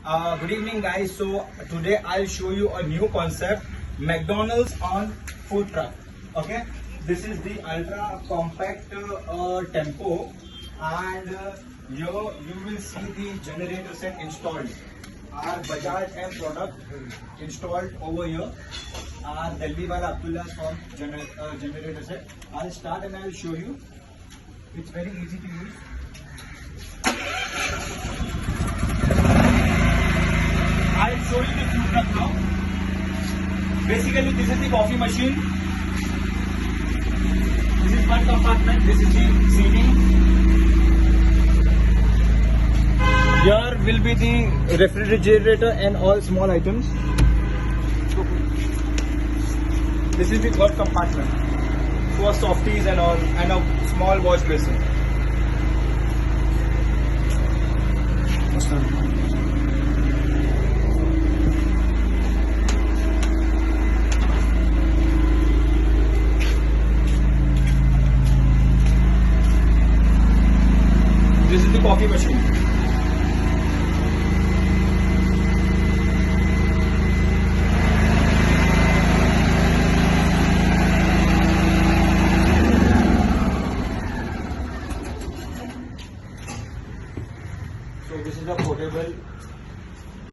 Good evening, guys. So today I'll show you a new concept: McDonald's on food truck. Okay, this is the ultra compact tempo, and here you will see the generator set installed. Our Bajaj M product installed over here. Our Delhiwala Abdullah from generator set. I'll start and I'll show you. It's very easy to use. I'll show you the food truck now. Basically, this is the coffee machine. This is one compartment. This is the seating. Here will be the refrigerator and all small items. This is the third compartment for softies and all, and a small wash basin. This is the coffee machine.